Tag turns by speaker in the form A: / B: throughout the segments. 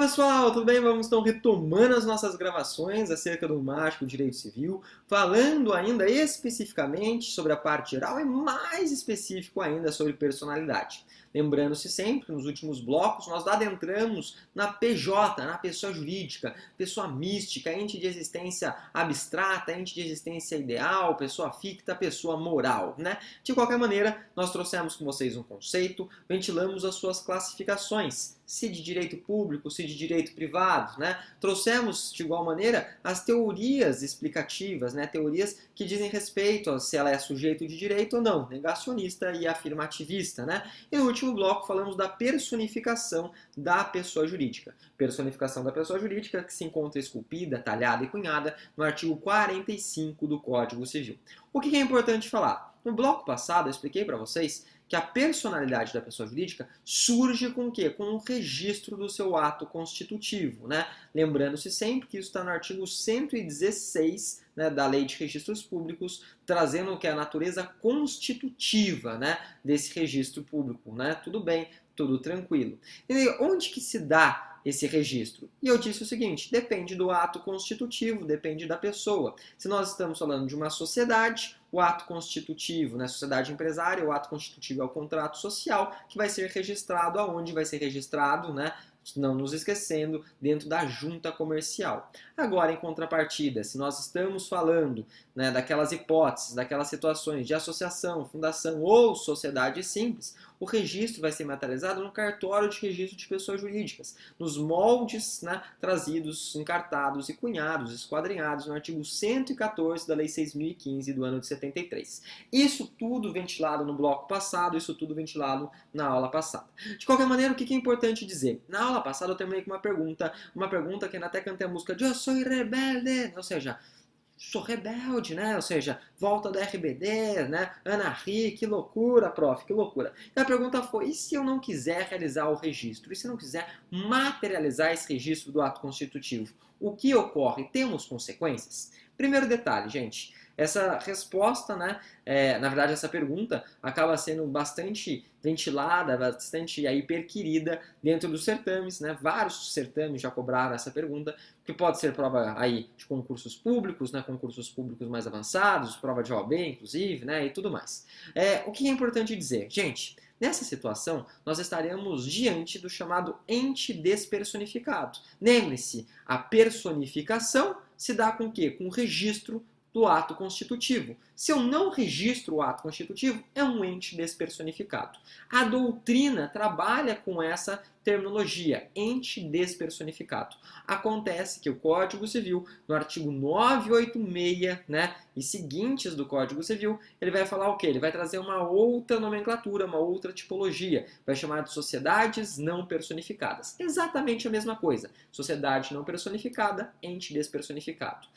A: Fala pessoal, tudo bem? Vamos então retomando as nossas gravações acerca do mágico direito civil, falando ainda especificamente sobre a parte geral e mais específico ainda sobre personalidade. Lembrando-se sempre, nos últimos blocos, nós adentramos na PJ, na pessoa jurídica, pessoa mística, ente de existência abstrata, ente de existência ideal, pessoa ficta, pessoa moral, né? De qualquer maneira, nós trouxemos com vocês um conceito, ventilamos as suas classificações, se de direito público, se de direito privado, né? Trouxemos, de igual maneira, as teorias explicativas, né? Teorias que dizem respeito a se ela é sujeito de direito ou não, negacionista e afirmativista, né? E no último bloco falamos da personificação da pessoa jurídica. Personificação da pessoa jurídica que se encontra esculpida, talhada e cunhada no artigo 45 do Código Civil. O que é importante falar? No bloco passado eu expliquei para vocês que a personalidade da pessoa jurídica surge com o quê? Com o registro do seu ato constitutivo, né? Lembrando-se sempre que isso está no artigo 116, né, da Lei de Registros Públicos, trazendo o que é a natureza constitutiva, né, desse registro público, né? Tudo bem, tudo tranquilo. E onde que se dá esse registro? E eu disse o seguinte, depende do ato constitutivo, depende da pessoa. Se nós estamos falando de uma sociedade, o ato constitutivo, né, sociedade empresária, o ato constitutivo é o contrato social, que vai ser registrado aonde vai ser registrado, né, não nos esquecendo, dentro da junta comercial. Agora, em contrapartida, se nós estamos falando, né, daquelas hipóteses, daquelas situações de associação, fundação ou sociedade simples, o registro vai ser materializado no cartório de registro de pessoas jurídicas, nos moldes, né, trazidos, encartados e cunhados, esquadrinhados no artigo 114 da Lei 6.015 do ano de 73. Isso tudo ventilado no bloco passado, isso tudo ventilado na aula passada. De qualquer maneira, o que é importante dizer? Na aula passada eu terminei com uma pergunta que até cantei a música de Eu sou rebelde, ou seja, sou rebelde, né? Ou seja, volta da RBD, né? Ana Ri, que loucura, prof, que loucura. E a pergunta foi, e se eu não quiser realizar o registro? E se eu não quiser materializar esse registro do ato constitutivo? O que ocorre? Temos consequências? Primeiro detalhe, gente. Essa resposta, né, na verdade essa pergunta acaba sendo bastante ventilada, bastante aí perquirida dentro dos certames, né? Vários certames já cobraram essa pergunta, que pode ser prova aí de concursos públicos, né, concursos públicos mais avançados, prova de OAB, inclusive, né, e tudo mais. O que é importante dizer? Gente, nessa situação, nós estaremos diante do chamado ente despersonificado. Lembre-se, a personificação se dá com o quê? Com o registro do ato constitutivo. Se eu não registro o ato constitutivo, é um ente despersonificado. A doutrina trabalha com essa terminologia, ente despersonificado. Acontece que o Código Civil, no artigo 986, né, e seguintes do Código Civil, ele vai falar o quê? Ele vai trazer uma outra nomenclatura, uma outra tipologia. Vai chamar de sociedades não personificadas. Exatamente a mesma coisa. Sociedade não personificada, ente despersonificado.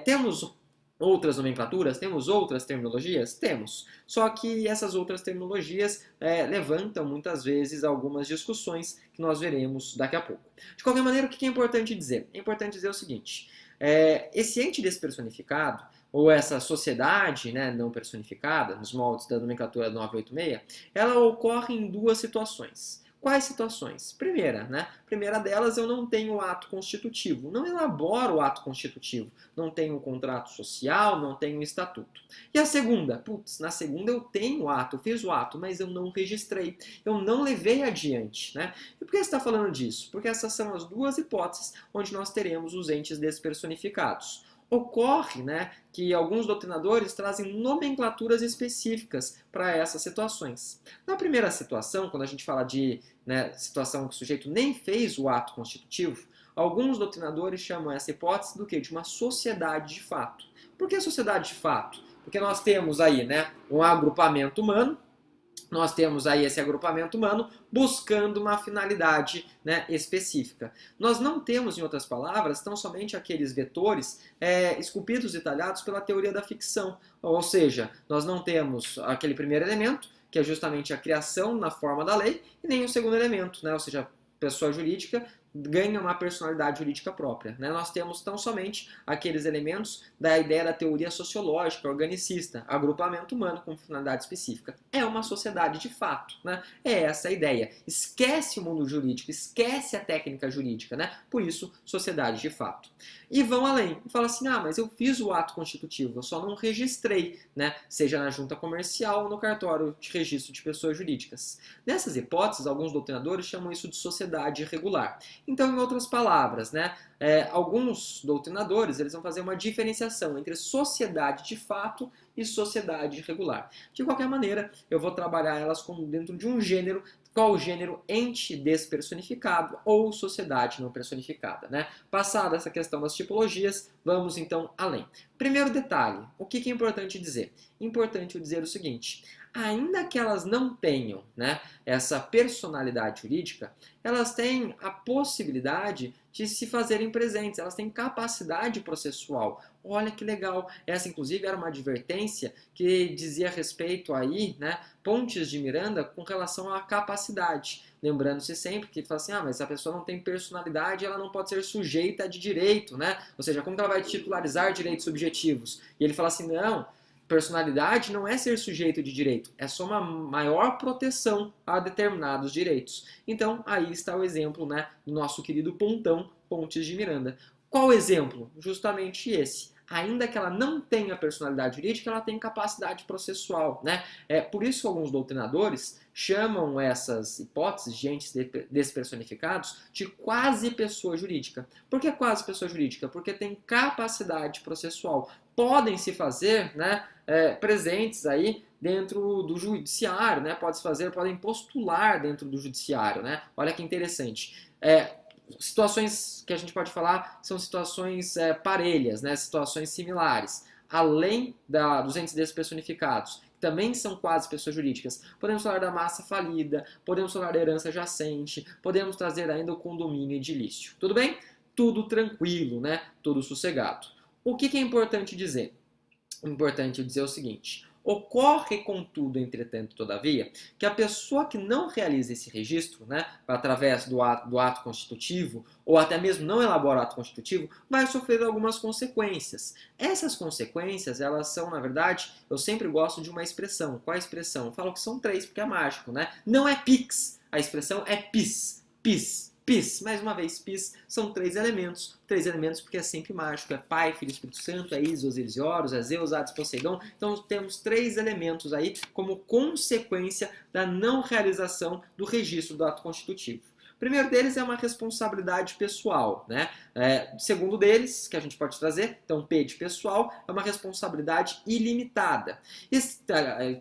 A: Temos outras nomenclaturas? Temos outras terminologias? Temos. Só que essas outras terminologias levantam muitas vezes algumas discussões que nós veremos daqui a pouco. De qualquer maneira, o que é importante dizer? É importante dizer o seguinte, esse ente despersonificado, ou essa sociedade, né, não personificada, nos moldes da nomenclatura 986, ela ocorre em duas situações. Quais situações? Primeira, né? Primeira delas, eu não tenho ato constitutivo, não elaboro o ato constitutivo, não tenho um contrato social, não tenho um estatuto. E a segunda? Putz, na segunda eu tenho o ato, eu fiz o ato, mas eu não registrei, eu não levei adiante, né? E por que você está falando disso? Porque essas são as duas hipóteses onde nós teremos os entes despersonificados. Ocorre, né, que alguns doutrinadores trazem nomenclaturas específicas para essas situações. Na primeira situação, quando a gente fala de, né, situação que o sujeito nem fez o ato constitutivo, alguns doutrinadores chamam essa hipótese do quê? De uma sociedade de fato. Por que sociedade de fato? Porque nós temos aí, né, um agrupamento humano, nós temos aí esse agrupamento humano buscando uma finalidade, né, específica. Nós não temos, em outras palavras, tão somente aqueles vetores esculpidos e talhados pela teoria da ficção. Ou seja, nós não temos aquele primeiro elemento, que é justamente a criação na forma da lei, e nem o segundo elemento, né, ou seja, pessoa jurídica ganha uma personalidade jurídica própria, né? Nós temos tão somente aqueles elementos da ideia da teoria sociológica, organicista, agrupamento humano com finalidade específica. É uma sociedade de fato, né? É essa a ideia. Esquece o mundo jurídico, esquece a técnica jurídica, né? Por isso, sociedade de fato. E vão além, e falam assim, mas eu fiz o ato constitutivo, eu só não registrei, né? Seja na junta comercial ou no cartório de registro de pessoas jurídicas. Nessas hipóteses, alguns doutrinadores chamam isso de sociedade irregular. Então, em outras palavras, né, alguns doutrinadores eles vão fazer uma diferenciação entre sociedade de fato e sociedade irregular. De qualquer maneira, eu vou trabalhar elas como dentro de um gênero. Qual o gênero? Ente despersonificado ou sociedade não personificada, né? Passada essa questão das tipologias, vamos então além. Primeiro detalhe, o que é importante dizer? Importante dizer o seguinte, ainda que elas não tenham, né, essa personalidade jurídica, elas têm a possibilidade de se fazerem presentes, elas têm capacidade processual. Olha que legal, essa inclusive era uma advertência que dizia respeito aí, né, Pontes de Miranda com relação à capacidade. Lembrando-se sempre que ele fala assim, mas se a pessoa não tem personalidade, ela não pode ser sujeita de direito, né? Ou seja, como que ela vai titularizar direitos subjetivos? E ele fala assim, não, personalidade não é ser sujeito de direito, é só uma maior proteção a determinados direitos. Então, aí está o exemplo, né, do nosso querido Pontão, Pontes de Miranda. Qual o exemplo? Justamente esse. Ainda que ela não tenha personalidade jurídica, ela tem capacidade processual, né? Por isso alguns doutrinadores chamam essas hipóteses de entes despersonificados de quase pessoa jurídica. Por que quase pessoa jurídica? Porque tem capacidade processual. Podem se fazer, né, presentes aí dentro do judiciário, né? Podem postular dentro do judiciário, né? Olha que interessante. Situações que a gente pode falar são situações parelhas, né? Situações similares. Além dos entes despersonificados, que também são quase pessoas jurídicas, podemos falar da massa falida, podemos falar da herança jacente, podemos trazer ainda o condomínio edilício. Tudo bem? Tudo tranquilo, né? Tudo sossegado. O que é importante dizer? Importante dizer o seguinte, ocorre, contudo, entretanto, todavia, que a pessoa que não realiza esse registro, né, através do ato constitutivo, ou até mesmo não elabora o ato constitutivo, vai sofrer algumas consequências. Essas consequências, elas são, na verdade, eu sempre gosto de uma expressão. Qual é a expressão? Eu falo que são 3, porque é mágico, né? Não é PIX, a expressão é PIS. PIS. PIS, mais uma vez, PIS são 3 elementos porque é sempre mágico, é Pai, Filho e Espírito Santo, é Isis, Osíris e Horus, é Zeus, Hades, Poseidon, então temos 3 elementos aí como consequência da não realização do registro do ato constitutivo. O primeiro deles é uma responsabilidade pessoal, né? O segundo deles, que a gente pode trazer, então P de pessoal, é uma responsabilidade ilimitada. E,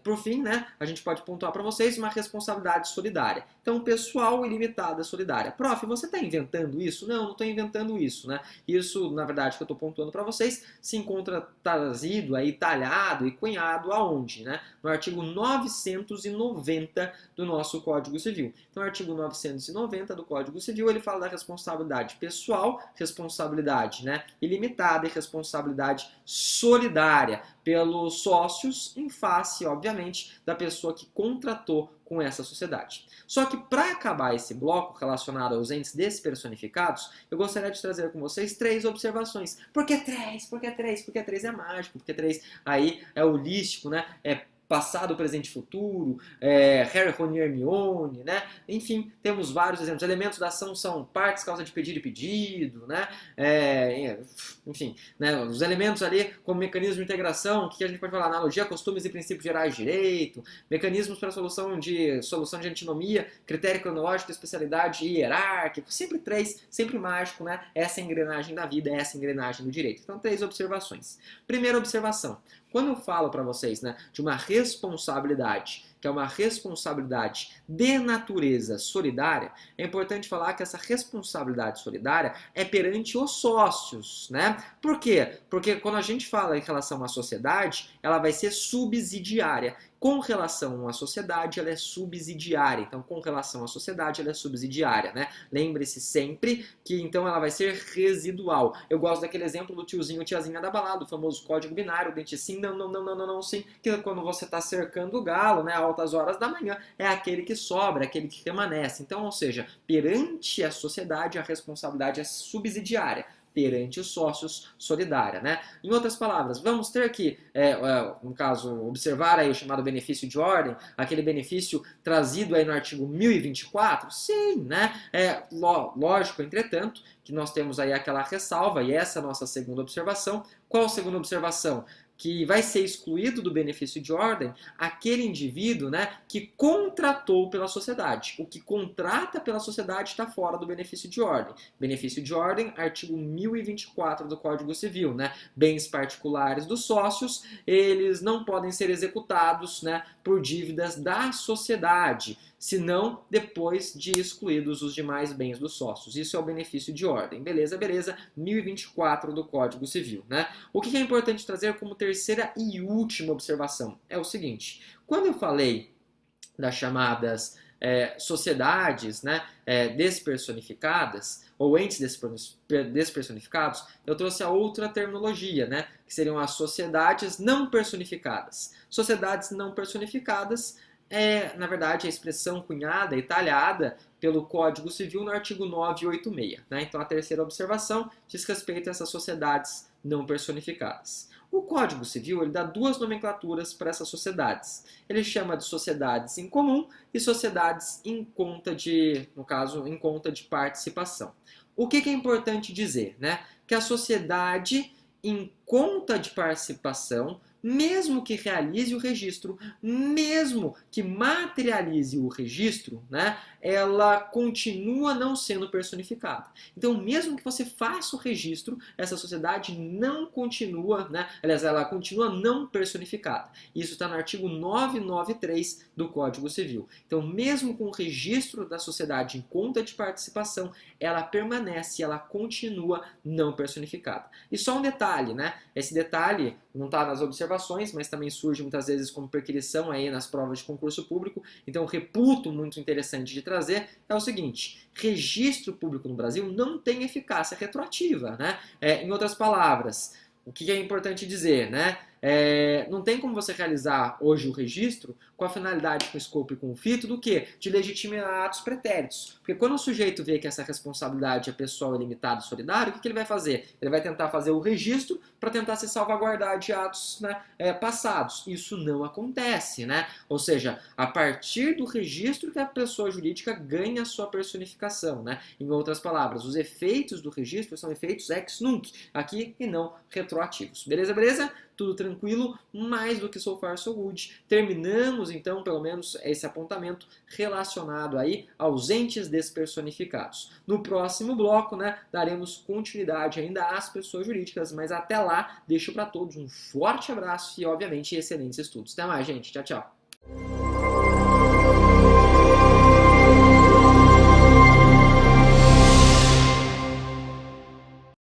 A: por fim, né, a gente pode pontuar para vocês uma responsabilidade solidária. Então, pessoal, ilimitada, solidária. Prof, você está inventando isso? Não estou inventando isso, né? Isso, na verdade, que eu estou pontuando para vocês, se encontra trazido, aí, talhado e cunhado aonde, né? No artigo 990 do nosso Código Civil. Então, o artigo 990 do Código Civil, ele fala da responsabilidade pessoal, responsabilidade, né, ilimitada e responsabilidade solidária pelos sócios em face, obviamente, da pessoa que contratou com essa sociedade. Só que para acabar esse bloco relacionado aos entes despersonificados, eu gostaria de trazer com vocês 3 observações. Por que 3? Por que 3? Porque 3 é mágico, porque 3 aí é holístico, né? É passado, presente e futuro, Harry, Rony e Hermione, né? Enfim, temos vários exemplos. Elementos da ação são partes, causa de pedido e pedido, né? Enfim, né? Os elementos ali como mecanismo de integração, que a gente pode falar, analogia, costumes e princípios gerais de direito, mecanismos para solução de antinomia, critério cronológico, especialidade hierárquica, sempre 3, sempre mágico, né? Essa é a engrenagem da vida, essa é a engrenagem do direito. Então, 3 observações. Primeira observação. Quando eu falo para vocês, né, de uma responsabilidade, que é uma responsabilidade de natureza solidária, é importante falar que essa responsabilidade solidária é perante os sócios, né? Por quê? Porque quando a gente fala em relação à sociedade, ela vai ser subsidiária. Com relação à sociedade, ela é subsidiária. Então, com relação à sociedade, ela é subsidiária, né? Lembre-se sempre que, então, ela vai ser residual. Eu gosto daquele exemplo do tiozinho e tiazinha da balada, o famoso código binário, dente sim, não, não, não, não, não, não, sim, que quando você está cercando o galo, né, altas horas da manhã, é aquele que sobra, aquele que permanece. Então, ou seja, perante a sociedade, a responsabilidade é subsidiária. Perante os sócios, solidária, né? Em outras palavras, vamos ter que, no caso, observar aí o chamado benefício de ordem, aquele benefício trazido aí no artigo 1024? Sim, né? Lógico, entretanto, que nós temos aí aquela ressalva, e essa é a nossa segunda observação. Qual a segunda observação? Que vai ser excluído do benefício de ordem aquele indivíduo, né, que contratou pela sociedade. O que contrata pela sociedade está fora do benefício de ordem. Benefício de ordem, artigo 1024 do Código Civil, né? Bens particulares dos sócios, eles não podem ser executados, né, por dívidas da sociedade, senão depois de excluídos os demais bens dos sócios. Isso é o benefício de ordem. Beleza, beleza. 1024 do Código Civil, né? O que é importante trazer como terceira e última observação é o seguinte: quando eu falei das chamadas sociedades, né, despersonificadas, ou entes despersonificados, eu trouxe a outra terminologia, né, que seriam as sociedades não personificadas. Sociedades não personificadas na verdade, a expressão cunhada e talhada pelo Código Civil no artigo 986. Né? Então, a terceira observação diz respeito a essas sociedades não personificadas. O Código Civil ele dá duas nomenclaturas para essas sociedades. Ele chama de sociedades em comum e sociedades em conta de, no caso, em conta de participação. O que é importante dizer? Né? Que a sociedade em conta de participação, mesmo que realize o registro, mesmo que materialize o registro, né, ela continua não sendo personificada. Então, mesmo que você faça o registro, essa sociedade não continua, né, aliás, ela continua não personificada. Isso está no artigo 993 do Código Civil. Então, mesmo com o registro da sociedade em conta de participação, ela permanece, ela continua não personificada. E só um detalhe, né? Esse detalhe não está nas observações, mas também surge muitas vezes como perquisição aí nas provas de concurso público, então reputo muito interessante de trazer, é o seguinte: registro público no Brasil não tem eficácia retroativa, né? Em outras palavras, o que é importante dizer, né? Não tem como você realizar hoje o registro com a finalidade, com o escopo e com o fito do que? De legitimar atos pretéritos. Porque quando o sujeito vê que essa responsabilidade é pessoal, ilimitada e solidária, o que ele vai fazer? Ele vai tentar fazer o registro para tentar se salvaguardar de atos, né, passados. Isso não acontece, né? Ou seja, a partir do registro que a pessoa jurídica ganha a sua personificação, né? Em outras palavras, os efeitos do registro são efeitos ex nunc, aqui e não retroativos. Beleza, beleza? Tudo tranquilo, mais do que so far so good. Terminamos então, pelo menos, esse apontamento relacionado aí aos entes despersonificados. No próximo bloco, né, daremos continuidade ainda às pessoas jurídicas, mas até lá, deixo para todos um forte abraço e, obviamente, excelentes estudos. Até mais, gente. Tchau, tchau.